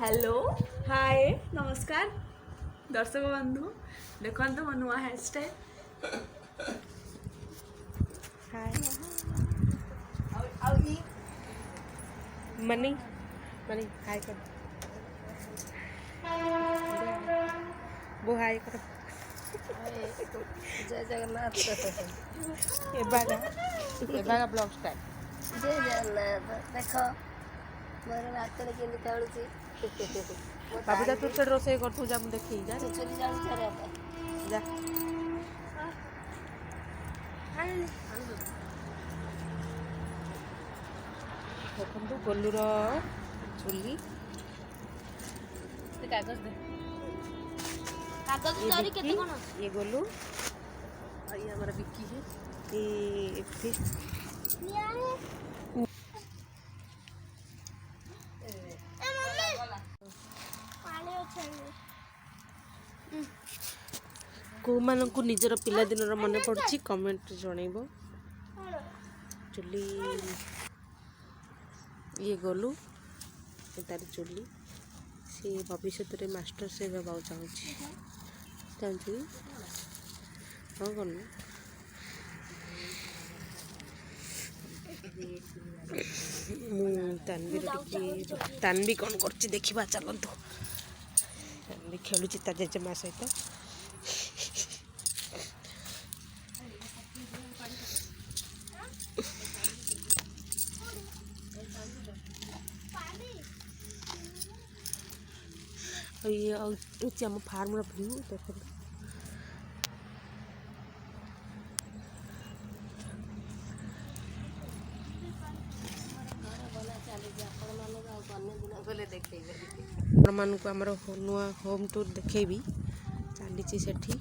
hello hi नमस्कार दर्शक बंधु देखो मो नुआ हेयर स्टाइल हाय मनी मनी हाय कर वो हाय कर जय जगन्नाथ एबागा ब्लॉग स्टार्ट जय जगन्नाथ देख मोर नाचने केମିତି ଚଳୁଛି बाबूदा तू तो रोसे कर तू जा मु देखी जा ଚୁଚୁରି ଜାଣୁଛି ରେ जा देखो गोलूर चुली कागज दे कागज ये चोरी केते विक्की, कोन ये गोलू और ये हमारा विक्की है ये फिर को निजर पिलादिन मन पड़ी कमेंट जनइब चुली ये गोलू तार चुली सी भविष्य में मास्टर से होगा चाहूँगी हाँ कौन तानवी कौन कर देखा चलतु तानवी खेलुची ता जेजेमा सहित ये आम फार्म भ्यू देख मान को आमर नुआ होम टूर देखेबी चली सेठी